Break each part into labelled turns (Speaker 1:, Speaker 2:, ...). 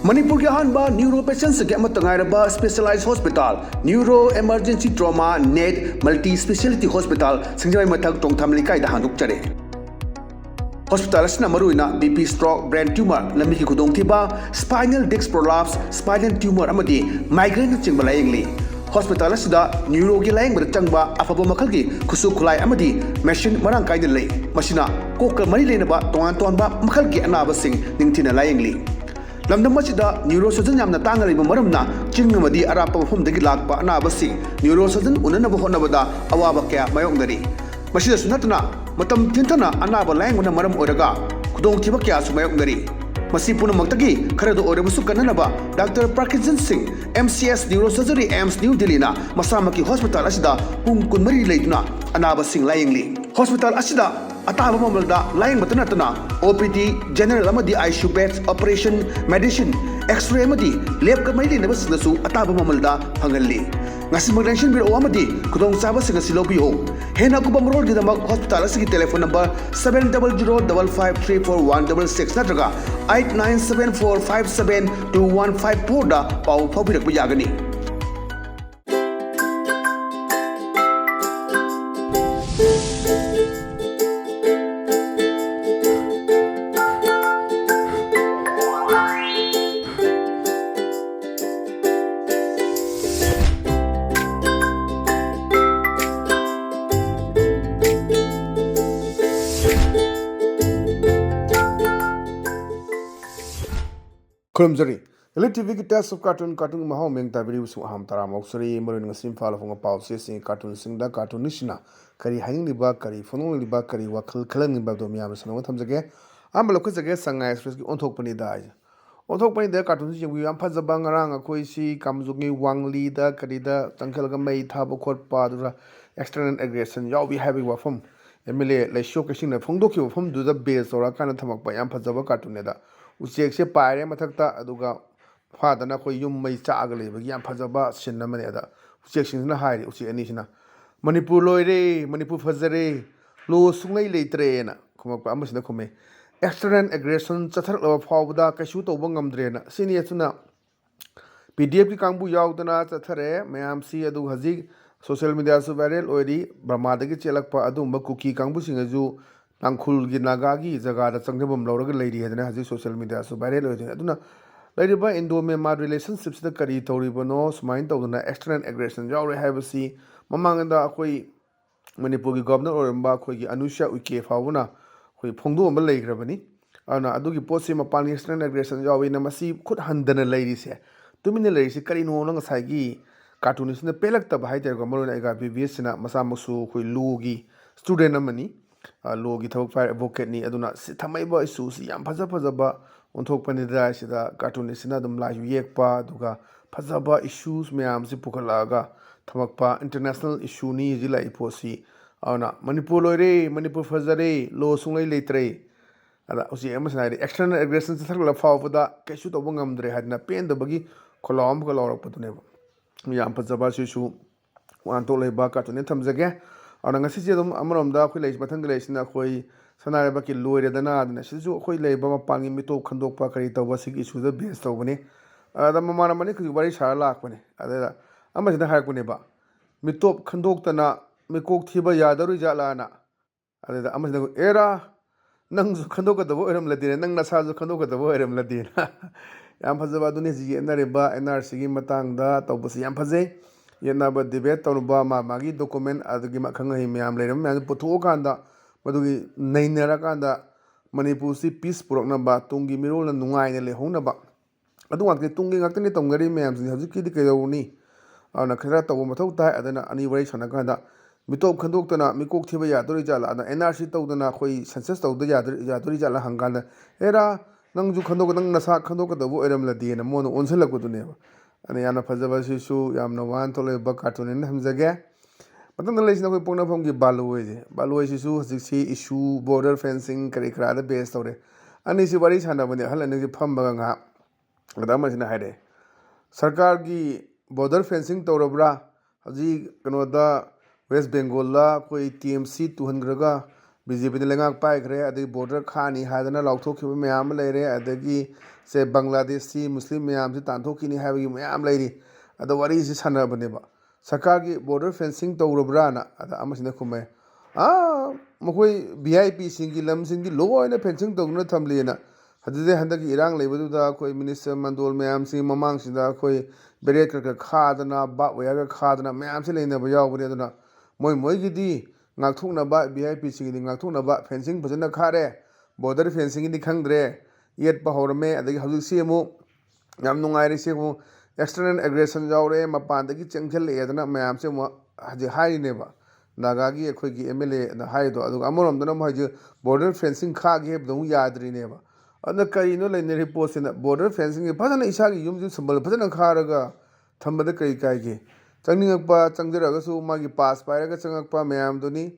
Speaker 1: Manipur ki ahanba neuro patients ke amat tangairaba specialized hospital neuro emergency trauma net multi speciality hospital singjai mathak tongtham likai da handuk chare hospital asna maruina BP stroke brain tumor lambi ki khudong thiba spinal disc prolapse spinal tumor amadi migraine chingba layengli hospital asida neuro ki layeng bar changba afaba makhal ki khusu khulai amadi machine marang kaida lei masina kokal mari lenaba tongan tonba makhal ki anaba sing ningthina layengli lamdam masida neurosurgeon yamna tangariba maramna chingmadi arapa mafumdagi lakpa anaba sing neurosurgeon unanaba honabada awaba kya mayongdari masida sunatna matam tintana anaba layengna maram oraga khudong thiba kya su mayongdari masi punamakhtagi kharado orabusu kananaba Dr. Parkinson Singh MCS Neurosurgery AIMS New Delhi na masamaki hospital asida pung kunmari leituna anaba sing layengli hospital asida ataba mamalda layeng batana OPD general amadi ICU beds operation medicine x-ray amadi lab ka mai lena basnasu ataba mamalda phangalli ngasi magdenshin biro amadi kudong saba singa silobiyo hena kubam road gidamak hospital asigi telephone number 7005534166 natraga 8974572154 da pau phabirak yagani
Speaker 2: Kurumjari, ELITETV ki test of cartoon mahau meng tabiri usu aham tara mausari maru ngasim fala funga pau sing cartoon singda cartoon nishna kari haning liba kari fonong liba kari wakil khalang liba do miyam sanong thamjage ambalo khujage sangai express ki onthok pani da onthok pani da cartoon si jengwi am phajaba ngarang akoi si kamjugi wangli da kari da tangkhal ga mai thaba khotpa dura external aggression yaw bi having wafam MLA lai show kasing na phongdokhi wafam du da base ora kana thamak pa yam phajaba cartoon ne da उचेक से Pierre मथक्ता अदुगा फादना कोई yum मई चाग लेबगी याम फजबा सिन मने अदा उचेक सिंना हाइरि उचेक अनिसिना मणिपुर लोइरे मणिपुर फजरे लो सुंगै लेत्रेना खुमक अमसिना खुमे एक्सटर्नल एग्रेशन चथरलो फावदा कैसु तोब ngamdrena सिनियसुना PDF की कांगबु यावदना चथरे मयाम सी अदु हजि सोशल मीडिया सु वायरल ओइरि ब्रह्मादगी चेलकपा अदुम कुकी कांगबु सिंगजु Tangkhul gi naga gi jaga da changjabam lawraga leiri hedana haji social media so viral hoidina aduna leiriba indo myanmar relationships da kari tawribano sumain tawduna external aggression jawre haibasi mamangda akoi manipur gi governor oramba akoi gi anusha uke fawuna akoi phongdo amba leigrabani ana adugi posi mapani external aggression jawi na masi khut handana leiri se tumine leiri se kari no nga sai gi cartoonist na pelak ta bhai ter go marona ega BBS na masa musu khoi lugi student amani logi thok fire advocate ni aduna thamaiba issue si yam phajaba onthok panida sida cartoonist na dum la yekpa duga phajaba issues mayam si pukhalaga thamakpa international issue ni jila iposi ana manipur loire manipur fajare lo sungai leitre ada usi emasna external aggression thakla fawda kaisu to bangamdre hadna pen da bagi kolom ko lawrak patune yam phajaba sisu wan to leba cartoon thamjage ana ngasi je dum amromda khoi leis mathang leisina khoi sanare ba ki loire dana adna sisu khoi leiba ma pangi mi to khandok pa kari tawba sig isu da base tawbane ada mamana mani khu bari sar lak bane ada ama sida har kune ba mi top khandok tana mi kok thiba yadaru jala na ada ama sida era nang ju khandok ka dabo eram ladine nang nasa ju khandok ka dabo eram ladine yam phajaba duni ji enare ba NRC gi matang da tawbasi yam phajai yenaba debate tawba ma magi document adagi makhang hi myam leram myam potho kanda madugi nainara kanda manipur si peace purokna ba tungi mirol na nungai ne le hona ba adu ngak tungi ngak ni tomgari myam si hajiki di kedawni ana khara taw mathau tai adana ani wari sana kanda mitop khandok tana mikok thiba ya dori jala ana NRC tawdana khoi census tawda ya dori jala hangana era nangju khandok nang nasa khandok da bo eram la di na mon onselak ko dune ani yana phajaba sisu yamna wan tole ba cartoon in hamjage matang leisna koi pona phom gi baloi sisu hajiksi issue border fencing kari khara da base tore ani si bari sana bane halane gi pham ba nga adama sina haide sarkar gi border fencing torabra haji kano da West Bengal la koi TMC 200 ga BJP lengang pai khre adi border khani hadana lauthok khiba mayam leire adagi se Bangladeshi Muslim mayam se tanthok ni habi mayam leiri ada wari si sana bane ba sarkar gi border fencing tawrabra na ada amasina khumai makoi VIP singi lam singi loina fencing tawna thamli na hadde handaki irang leibudu da koi minister mandol mayam si mamang sida koi beret ka khadana ba waya ka khadana mayam se leina ba yaw bane aduna moi gi di ngakthukna ba VIP singi di ngakthukna ba fencing phajana khare border fencing di khangdre yet pa horme adagi hawjuk si mu yam nungai ri se mu external aggression jawre mapan dagi chengchel le adana mayam se mu haji hai ne ba naga gi ekhoi gi MLA na hai do adu amorom dana ma haji border fencing kha gi hebdu yadri ne ba adna kari no le ne report sina border fencing gi phajana isa gi yum ju sambal phajana kharaga thambada kai kai gi changning changjaraga su magi pass pairaga changakpa mayam doni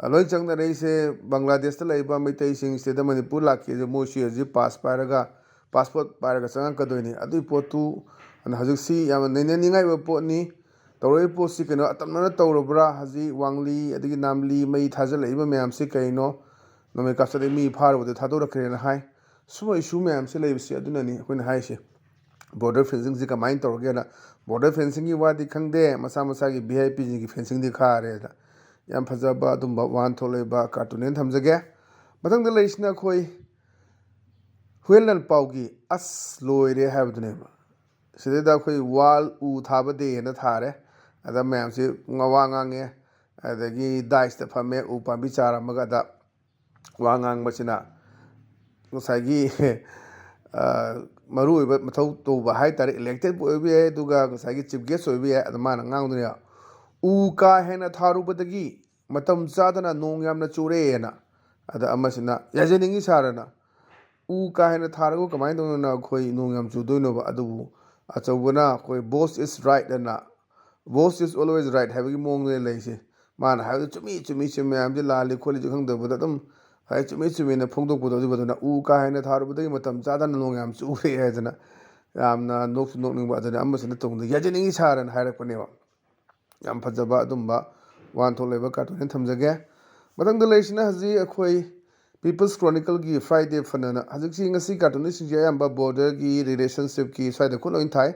Speaker 2: loi changna rei se Bangladesh ta leiba maitai sing se da Manipur lakhi je mo shi ji pass pairaga passport pairaga changak ka doini adu potu an hajuk si yam nene ningai ba pot ni tawrei pot si keno atamna tawrobra haji wangli adigi namli mai thajal leiba mayam se kaino nome kapsa de mi phar bode thador rakre na hai sumai su mayam se leiba si aduna ni hoin hai se border fencing ji kamain tawrge na border fencing gi wadi khangde masa masa gi VIP ji gi fencing di khare da yam phajaba dumba wan tholeba cartoon thamjage matang da leisna khoi huelal paugi as loire habdune ba side da khoi wall u thaba de na thare ada mayam se ngawa ngange adagi dice ta phame u pambi chara maga da wa ngang machina ngosagi maru iba mathau to ba hai tar elected boibe duga ngosagi chief guest oibe adamana ngang dunya u ka hena tharu badagi matam chadana nong yamna chure na ada amasina yajeningi sarana u ka hena tharago kamai dona khoi nong yam chu doino ba adu achawna khoi boss is right na boss is always right having mong le leise man ha chumi am je lali kholi ju khang da bu dam hai chumi na phongdok bu do na u ka hena tharu badagi matam chadana nong yam chu re ha jana yamna nok ning ba jana amasina tong yajeningi sarana hairakpane ba yam phajaba dumba wan tholeba cartoon thamjage matang da leisna haji akhoi People's Chronicle gi Friday fanana haji si ngasi cartoon si yamba border gi relationship ki saida khuloi thai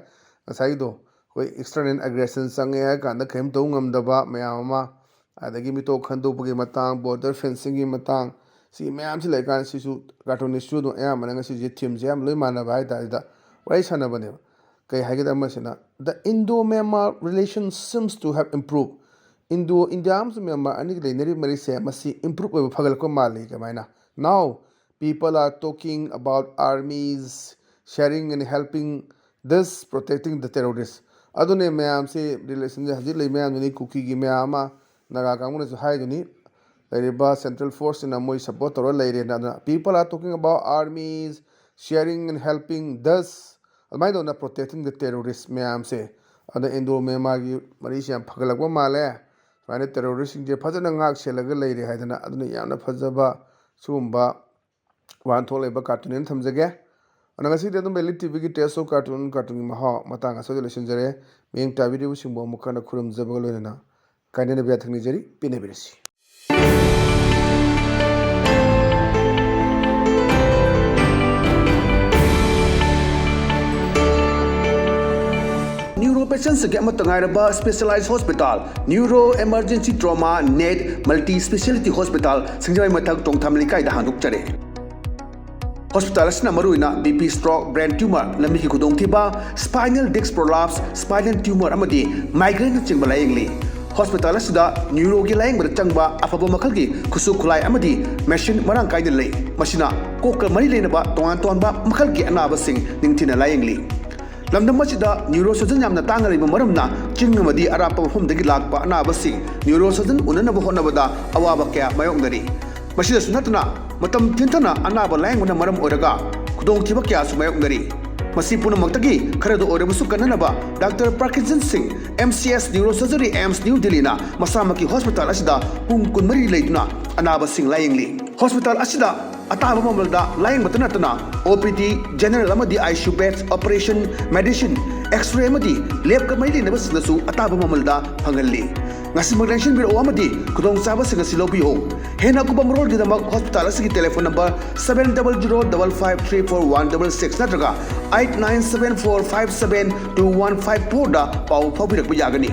Speaker 2: asai do koi external aggression sange ka na khem to ngam daba mayama adagi mi to khandu bugi matang border fencing gi matang si mayam si lai kan si su cartoon su do ya mananga si je theme jam loi mana bai da wai sana bane kai hagi da masina the Indo-Myanmar relations seems to have improved India Myanmar ani leinari mari se masi improve over phagal ko mali kamaina now people are talking about armies sharing and helping this protecting the terrorists adune mayam se relation haji lei mayam ni kuki gi mayama naga kamuna su hai duni leriba central force na moi support tor leire na people are talking about armies sharing and helping this almai do na protecting the terrorists mayam se ada Indo-Myanmar gi mari se phagal ko male Mana terrorist je phajana ngak selaga leire haidana aduna yamna phajaba sumba wan tholeba cartoon thamjage anangasi de dum ELITETV gi test of cartoon maha matanga solution jare meng ta video singbo mukana khurum jabaga loina kainena bya thangni jari pine birisi
Speaker 1: Patients get matangayaba specialized hospital neuro emergency trauma net multi speciality hospital singjai mathak tongthamli kai da hanuk chare hospital asna maruina BP stroke brain tumor lami ki khudong thiba spinal disc prolapse spinal tumor amadi migraine chingba layengli hospital asida neuro gi layeng bar changba afaba makhal gi khusu khulai amadi machine marang kai de lei masina kokka mari lena ba tongan ba makhal gi anaba sing ningthina layengli lamdam masida neurosurgeon yamna tangariba maramna chingmadi arapa phumdagi lakpa anabasi neurosurgeon unanaba honabada awaba kya mayongdari masida sunatna matam tintana anaba lainguna maram oraga khudong thiba kya su mayongdari masi punamakdagi kharado orabusu kananaba Dr. Parkinson Singh MCS Neurosurgery AIMS New Delhi na masamaki hospital asida pung kunmari leituna anaba sing layingli hospital asida ataba mamalda laying matanatana OPD general amadi ICU beds operation medicine x-ray amadi lab ka mai lena basnasu ataba mamalda phangalli ngasi magdenshin biro amadi kudong saba singa silobiyo hena kubam rol gidamak hospital asigi telephone number 700553416 natraga 8974572154 da pau phabirak yagani